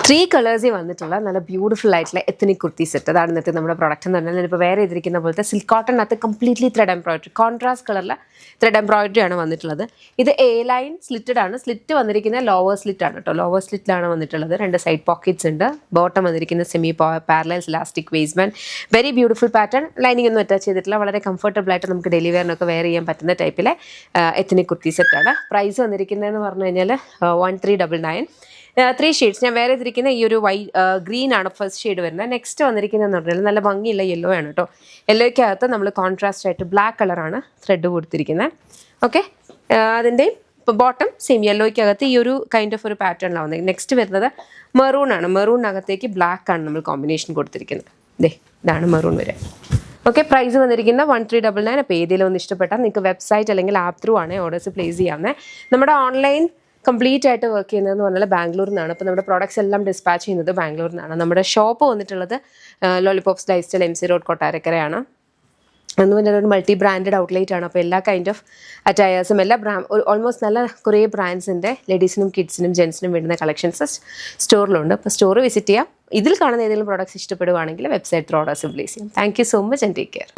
3 കളേഴ്സിൽ വന്നിട്ടുള്ള നല്ല ബ്യൂട്ടിഫുൾ ആയിട്ടുള്ള എത്നിക് കുർത്തി സെറ്റ്. അതാണ് ഇന്നത്തെ നമ്മുടെ പ്രൊഡക്റ്റ് എന്ന് പറഞ്ഞാൽ ഇപ്പോൾ വേറെ ഇതിരിക്കുന്ന പോലത്തെ സിൽക്ക് കോട്ടണിനകത്ത് കംപ്ലീറ്റ്ലി ത്രെഡ് എംബ്രോയിഡറി, കോൺട്രാസ്റ്റ് കളറിലെ ത്രെഡ് എംബ്രോയിഡറി ആണ് വന്നിട്ടുള്ളത്. ഇത് എ ലൈൻ സ്ലിറ്റഡ് ആണ്. സ്ലിറ്റ് വന്നിരിക്കുന്ന ലോവർ സ്ലിറ്റ് ആണ് കേട്ടോ. ലോവർ സ്ലിറ്റിലാണ് വന്നിട്ടുള്ളത്. 2 സൈഡ് പോക്കറ്റ്സ് ഉണ്ട്. ബോട്ടം വന്നിരിക്കുന്ന semi parallel elastic waistband. Very beautiful pattern. Lining ഒന്നും അറ്റാച്ച് ചെയ്തിട്ടില്ല. വളരെ കംഫർട്ടബിൾ ആയിട്ട് നമുക്ക് ഡെയിലി വെയറിനൊക്കെ വെയർ ചെയ്യാൻ പറ്റുന്ന ടൈപ്പിലെ എത്നിക് കുർത്തി സെറ്റാണ്. പ്രൈസ് വന്നിരിക്കുന്നതെന്ന് പറഞ്ഞു കഴിഞ്ഞാൽ 1399. 3 ഷെയ്ഡ്സ്. ഞാൻ വേറെ ഇതിരിക്കുന്ന ഈ ഒരു ഗ്രീൻ ആണ് ഫസ്റ്റ് ഷെയ്ഡ് വരുന്നത്. നെക്സ്റ്റ് വന്നിരിക്കുന്നതെന്ന് പറഞ്ഞാൽ നല്ല ഭംഗിയുള്ള യെല്ലോ ആണ് കേട്ടോ. യെല്ലോയ്ക്കകത്ത് നമ്മൾ കോൺട്രാസ്റ്റ് ആയിട്ട് ബ്ലാക്ക് കളറാണ് ത്രെഡ് കൊടുത്തിരിക്കുന്നത്. ഓക്കെ, അതിൻ്റെ ഇപ്പോൾ ബോട്ടം സെയിം യെല്ലോയ്ക്കകത്ത് ഈ ഒരു കൈൻഡ് ഓഫ് ഒരു പാറ്റേണിലാണ് വന്നത്. നെക്സ്റ്റ് വരുന്നത് മെറൂൺ ആണ്. മെറൂണിനകത്തേക്ക് ബ്ലാക്ക് ആണ് നമ്മൾ കോമ്പിനേഷൻ കൊടുത്തിരിക്കുന്നത്. ഇതാണ് മെറൂൺ വരെ. ഓക്കെ, പ്രൈസ് വന്നിരിക്കുന്നത് 1399. അപ്പോൾ ഏതെങ്കിലും ഒന്ന് ഇഷ്ടപ്പെട്ടാൽ നിങ്ങൾക്ക് വെബ്സൈറ്റ് അല്ലെങ്കിൽ ആപ്പ് ത്രൂ ആണ് ഓർഡേഴ്സ് പ്ലേസ് ചെയ്യാവുന്നത്. നമ്മുടെ ഓൺലൈൻ കംപ്ലീറ്റ് ആയിട്ട് വർക്ക് ചെയ്യുന്നതെന്ന് പറഞ്ഞാൽ ബാംഗ്ലൂരിൽ നിന്നാണ്. അപ്പോൾ നമ്മുടെ പ്രോഡക്ട്സ് എല്ലാം ഡിസ്പാച്ച് ചെയ്യുന്നത് ബാംഗ്ലൂരിൽ നിന്നാണ്. നമ്മുടെ ഷോപ്പ് വന്നിട്ടുള്ളത് lollipops life style MC road കൊട്ടാരക്കരയാണ്. എന്ന് പറഞ്ഞാൽ ഒരു മൾട്ടി ബ്രാൻഡഡ് ഔട്ട്ലെറ്റ് ആണ്. അപ്പോൾ എല്ലാ കൈൻഡ് ഓഫ് അറ്റയേഴ്സും ഓൾമോസ്റ്റ് നല്ല കുറേ ബ്രാൻഡ്സിൻ്റെ ലേഡീസിനും കിഡ്സിനും ജെൻസിനും വേണ്ടുന്ന കളക്ഷൻസ് സ്റ്റോറിലുണ്ട്. അപ്പോൾ സ്റ്റോർ വിസിറ്റ് ചെയ്യാം. ഇതിൽ കാണുന്ന ഏതെങ്കിലും പ്രോഡക്ട്സ് ഇഷ്ടപ്പെടുവാണെങ്കിൽ വെബ്സൈറ്റ് ത്രൂ ഓർഡേഴ്സ് പ്ലേസ് ചെയ്യാം. Thank you so much and take care.